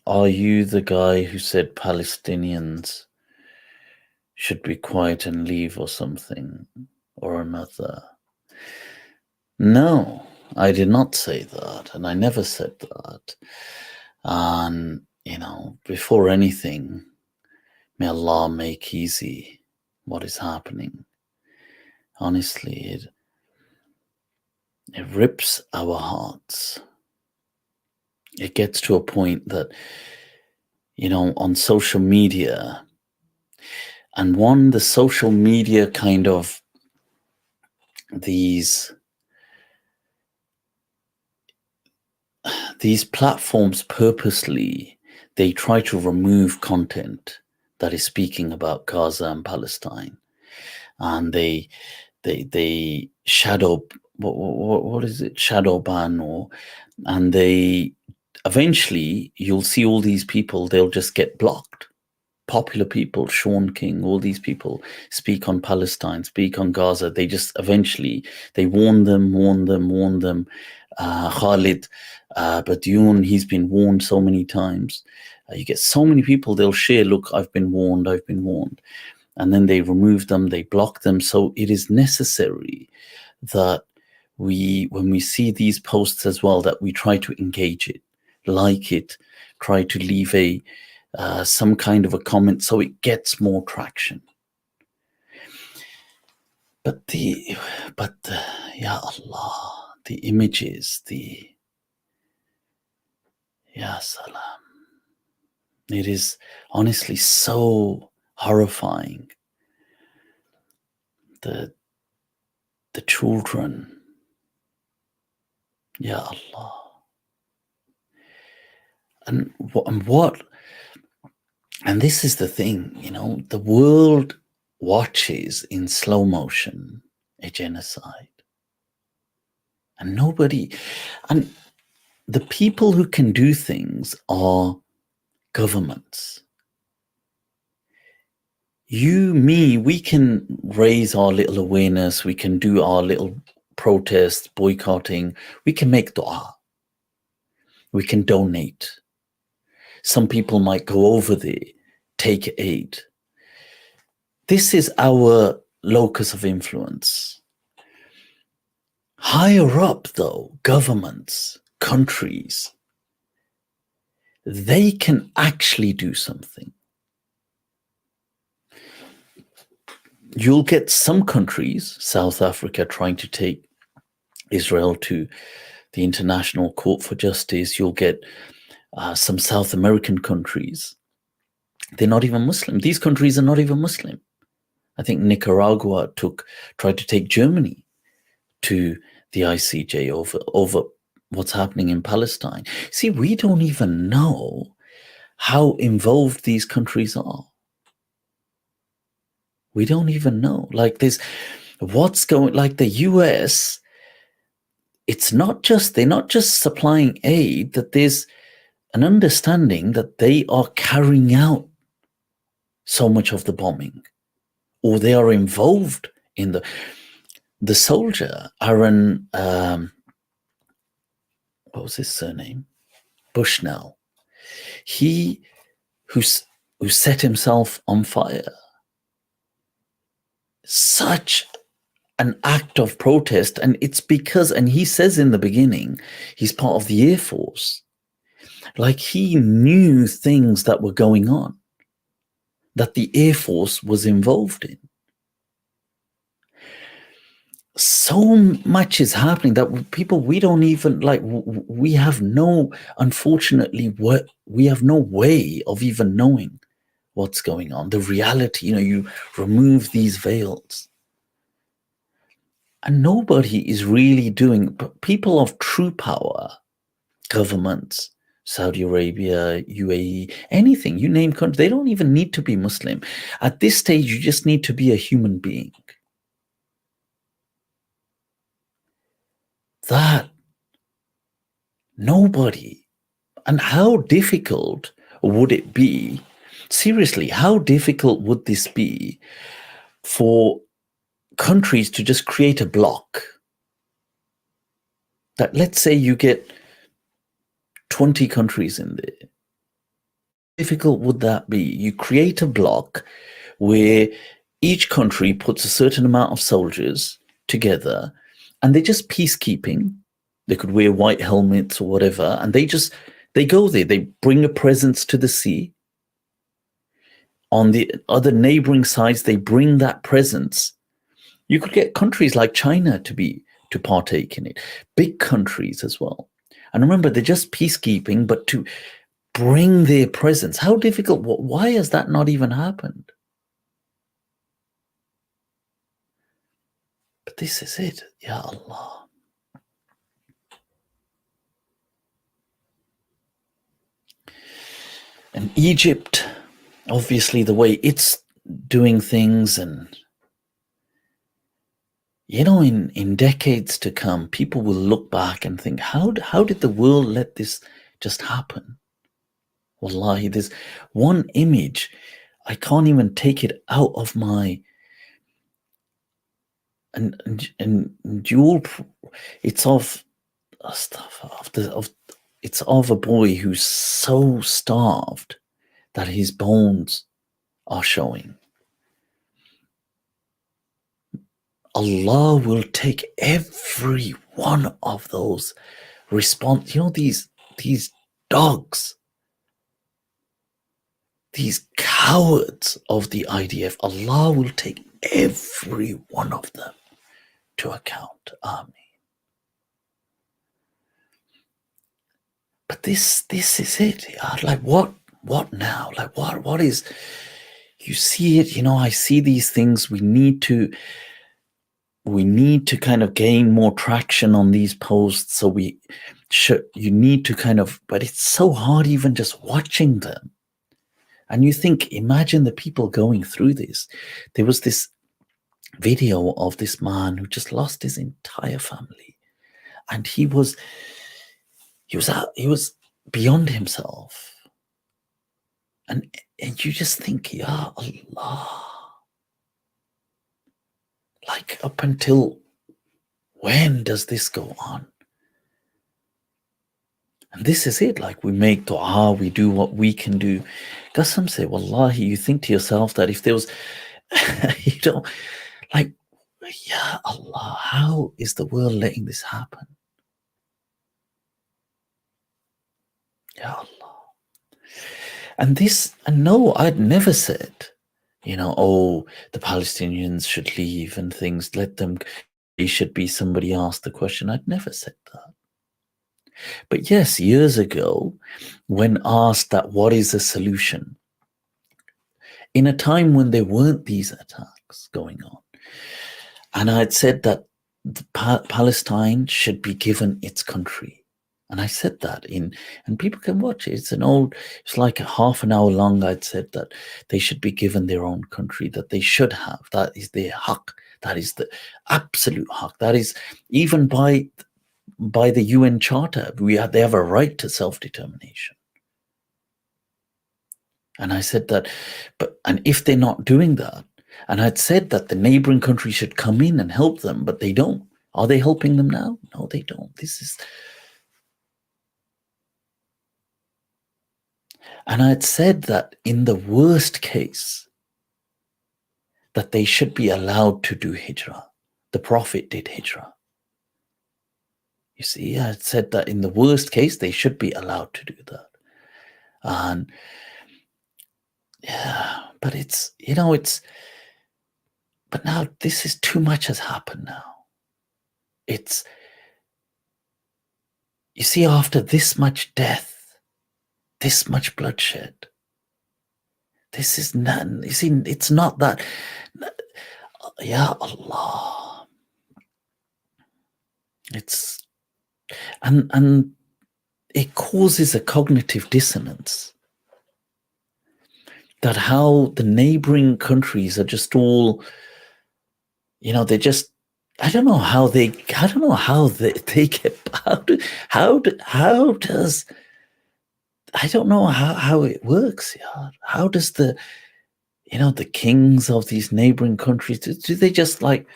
are you the guy who said Palestinians should be quiet and leave or something or another? No, I did not say that, and I never said that. And, before anything, may Allah make easy what is happening. Honestly, it rips our hearts. It gets to a point that, on social media, and the social media kind of these platforms purposely, they try to remove content that is speaking about Gaza and Palestine, and they shadow, what is it, shadow ban, and they eventually, you'll see all these people, they'll just get blocked. Popular people, Sean King, all these people speak on Palestine, speak on Gaza. They just eventually, they warn them. Khalid Badiun, he's been warned so many times. You get so many people, they'll share, look, I've been warned. And then they remove them, they block them. So it is necessary that when we see these posts as well, that we try to engage it, like it, try to leave some kind of a comment so it gets more traction. But Ya Allah, the images, Ya Salam, it is honestly so horrifying. The children, Ya Allah. And this is the thing, the world watches in slow motion a genocide. And the people who can do things are governments. You, me, we can raise our little awareness, we can do our little protests, boycotting, we can make dua, we can donate. Some people might go over there, take aid. This is our locus of influence. Higher up, though, governments, countries, they can actually do something. You'll get some countries, South Africa, trying to take Israel to the International Court for Justice. You'll get some South American countries. They're not even Muslim. These countries are not even Muslim. I think Nicaragua tried to take Germany to the ICJ over what's happening in Palestine. See, we don't even know how involved these countries are. We don't even know. Like the US, they're not just supplying aid, that there's an understanding that they are carrying out so much of the bombing, or they are involved in the soldier, Aaron, what was his surname? Bushnell. He who set himself on fire. Such an act of protest, and it's because, and he says in the beginning, he's part of the Air Force. Like, he knew things that were going on, that the Air Force was involved in. So much is happening that people, we don't even, we have unfortunately, we have no way of even knowing what's going on. The reality, you remove these veils. And nobody is really doing, but people of true power, governments, Saudi Arabia, UAE, anything, you name country, they don't even need to be Muslim. At this stage, you just need to be a human being. That nobody. And how difficult would it be? Seriously, how difficult would this be for countries to just create a block? That, let's say you get 20 countries in there. How difficult would that be? You create a block where each country puts a certain amount of soldiers together, and they're just peacekeeping. They could wear white helmets or whatever, and they go there. They bring a presence to the sea. On the other neighboring sides, they bring that presence. You could get countries like China to partake in it, big countries as well. And remember, they're just peacekeeping, but to bring their presence, how difficult? Why has that not even happened? But this is it, Ya Allah. And Egypt, obviously, the way it's doing things, and in decades to come, people will look back and think, how did the world let this just happen? Wallahi, there's one image, I can't even take it out of my and dual. It's of stuff it's of a boy who's so starved that his bones are showing. Allah will take every one of those response. These dogs, these cowards of the IDF, Allah will take every one of them to account. Ameen. But this is it. Like what now? Like what is, you see it, I see these things. We need to kind of gain more traction on these posts. So you need to kind of, but it's so hard even just watching them. And you think, imagine the people going through this. There was this video of this man who just lost his entire family, and he was beyond himself. And you just think, Ya Allah, like, up until when does this go on? And this is it. Like, we make dua, we do what we can do. Qasam say, Wallahi, you think to yourself that if there was, like, Ya Allah, how is the world letting this happen? Ya Allah. And no, I'd never said, the Palestinians should leave and things, let them, they should be, somebody asked the question. I'd never said that. But yes, years ago, when asked that what is the solution, in a time when there weren't these attacks going on, and I'd said that Palestine should be given its country. And I said that and people can watch it. It's like a half an hour long. I'd said that they should be given their own country, that they should have. That is their haq. That is the absolute haq. That is, even by the UN Charter, they have a right to self-determination. And I said that, and if they're not doing that, and I'd said that the neighboring country should come in and help them, but they don't. Are they helping them now? No, they don't. And I'd said that in the worst case, that they should be allowed to do hijrah. The Prophet did hijrah. You see, I said that in the worst case, they should be allowed to do that. And yeah, but but now this is too much has happened now. You see, after this much death, this much bloodshed, this is none. You see, it's not that. Ya Allah. And it causes a cognitive dissonance, that how the neighboring countries are just all, they're just, I don't know how they get, how does, I don't know how it works. Yeah. How does the kings of these neighboring countries, do they just, like,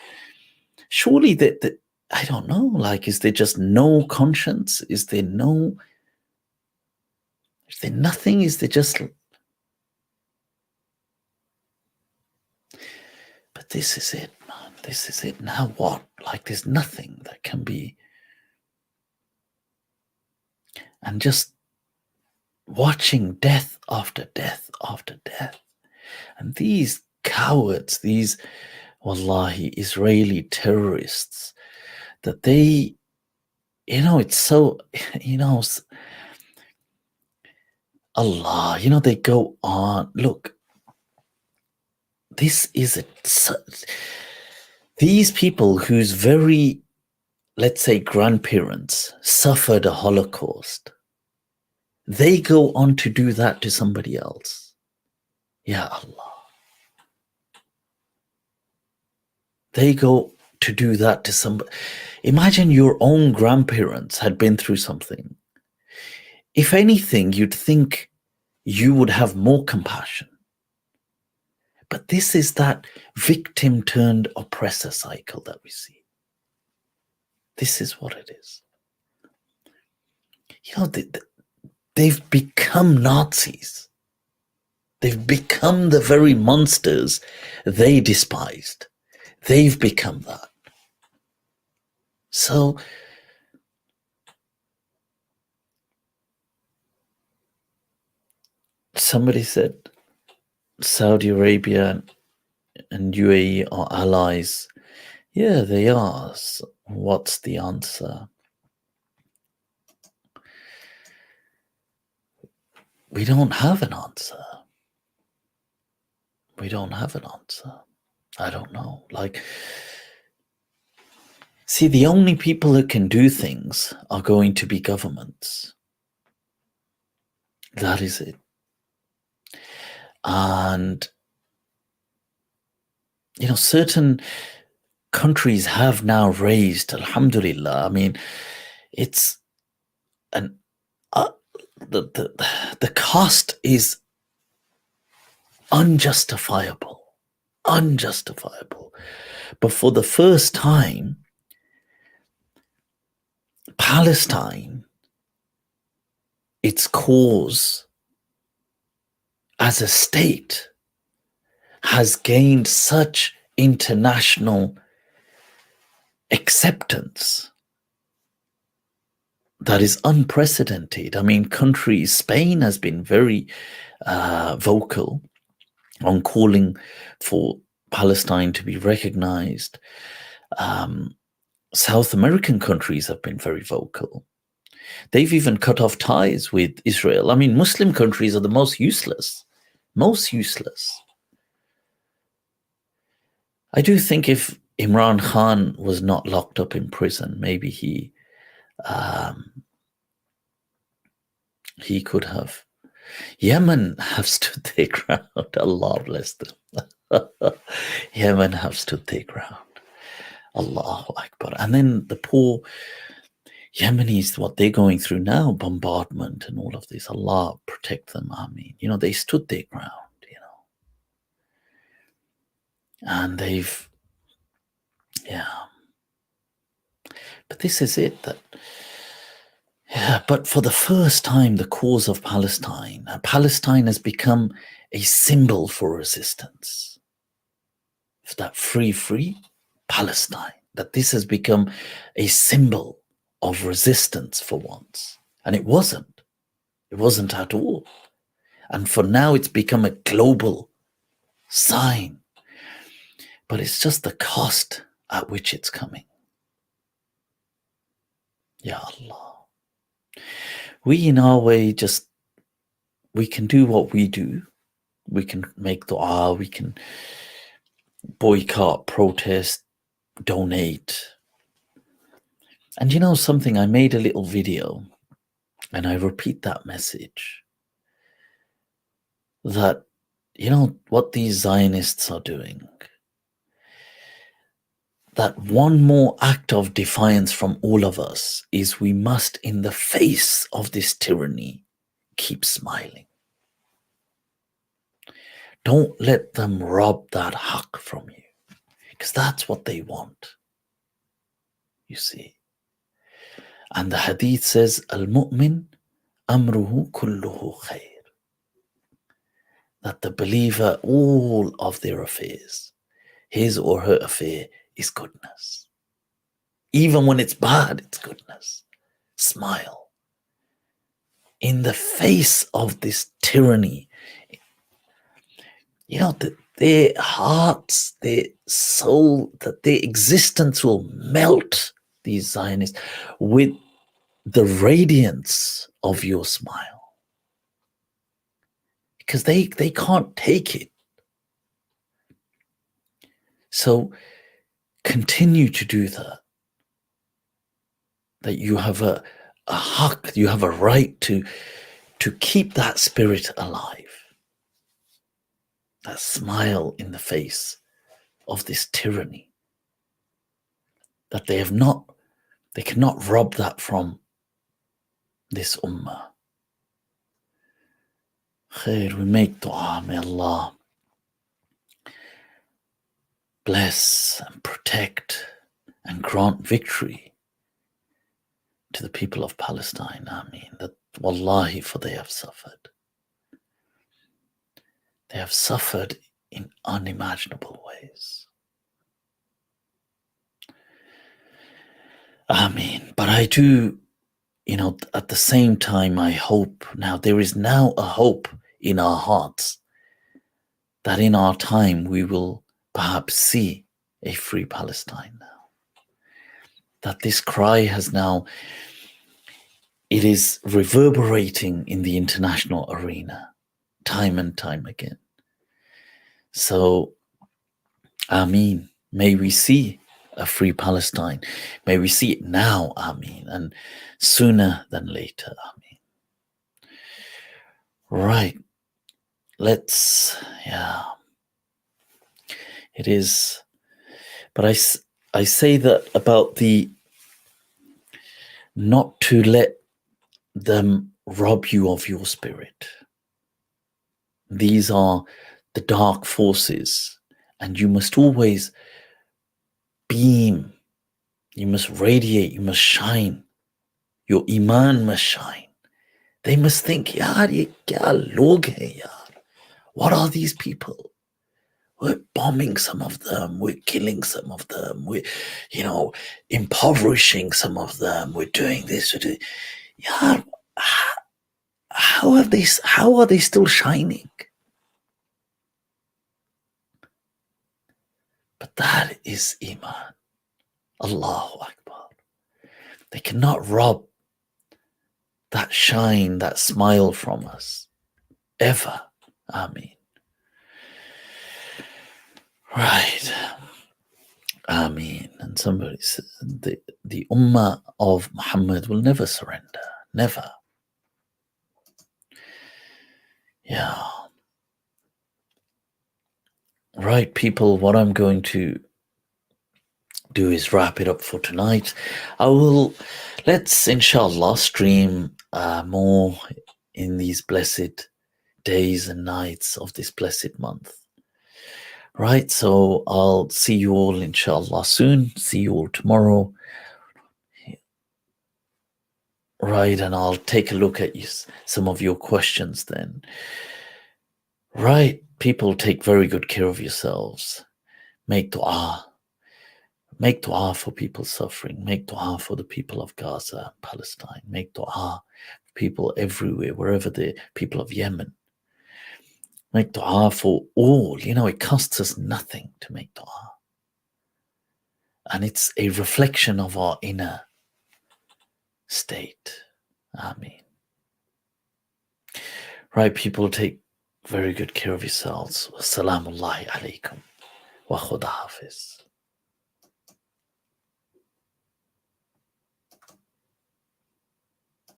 surely that I don't know, like, is there just no conscience? Is there nothing? Is there just, but this is it, man. this is it. Now what? Like there's nothing that can be. And just watching death after death after death. And these cowards, these wallahi Israeli terrorists, that they, it's so, Allah, they go on. Look, this is these people whose very, let's say, grandparents suffered a Holocaust, they go on to do that to somebody else. Ya Allah. They go to do that to somebody. Imagine your own grandparents had been through something. If anything, you'd think you would have more compassion. But this is that victim turned oppressor cycle that we see. This is what it is. They've become Nazis. They've become the very monsters they despised. They've become that. So, somebody said Saudi Arabia and UAE are allies. Yeah, they are. So what's the answer? We don't have an answer. We don't have an answer. I don't know. See, the only people that can do things are going to be governments. That is it. And, certain countries have now raised, alhamdulillah. I mean, it's the cost is unjustifiable. But for the first time, Palestine, its cause as a state, has gained such international acceptance that is unprecedented. I mean, Spain has been very vocal on calling for Palestine to be recognized. South American countries have been very vocal. They've even cut off ties with Israel. I mean, Muslim countries are the most useless. I do think if Imran Khan was not locked up in prison, maybe he could have. Yemen have stood their ground. Allah bless them. Yemen have stood their ground. Allahu Akbar. And then the poor Yemenis, what they're going through now, bombardment and all of this, Allah protect them. I mean, they stood their ground, and they've, but this is it, but for the first time, the cause of Palestine has become a symbol for resistance. That free Palestine, that this has become a symbol of resistance for once. And it wasn't at all. And for now, it's become a global sign. But it's just the cost at which it's coming. Ya Allah. We in our way we can do what we do. We can make dua, we can boycott, protest, donate. And something, I made a little video and I repeat that message that, what these Zionists are doing, that one more act of defiance from all of us is we must, in the face of this tyranny, keep smiling. Don't let them rob that haqq from you, because that's what they want, you see. And the hadith says, Al-mu'min amruhu kulluhu khair. That the believer, all of their affairs, his or her affair, is goodness. Even when it's bad, it's goodness. Smile. In the face of this tyranny, their hearts, their soul, that their existence will melt, these Zionists, with the radiance of your smile. Because they can't take it. So continue to do that. That you have a haq, you have a right to keep that spirit alive. That smile in the face of this tyranny. That they cannot rob that from this ummah. Khair, we make dua, may Allah bless and protect and grant victory to the people of Palestine. Ameen. That wallahi, for they have suffered. They have suffered in unimaginable ways. Ameen. But I do, at the same time, I hope now, there is now a hope in our hearts that in our time we will perhaps see a free Palestine now. That this cry has now, it is reverberating in the international arena time and time again. So, Ameen, may we see a free Palestine. May we see it now, Ameen, and sooner than later, Ameen. Right. It is, but I say that about the not to let them rob you of your spirit. These are the dark forces, and you must always beam, you must radiate, you must shine. Your iman must shine. They must think, yaar, ye kya log hai, yaar? What are these people? We're bombing some of them. We're killing some of them. We're, impoverishing some of them. We're doing this. Yaar, how are they still shining? But that is iman. Allahu Akbar. They cannot rob that shine, that smile from us. Ever. Ameen. Right. Ameen. And somebody said the ummah of Muhammad will never surrender. Never. Yeah. Right, people, what I'm going to do is wrap it up for tonight. Let's inshallah stream more in these blessed days and nights of this blessed month. Right, so I'll see you all inshallah soon. See you all tomorrow. Right, and I'll take a look at some of your questions then. Right, people, take very good care of yourselves. Make dua. Make dua for people suffering. Make dua for the people of Gaza and Palestine. Make dua for people everywhere, wherever the people of Yemen. Make dua for all. It costs us nothing to make dua. And it's a reflection of our inner state. Ameen. Right, people, take very good care of yourselves. Wassalamu alaikum wa khuda hafiz.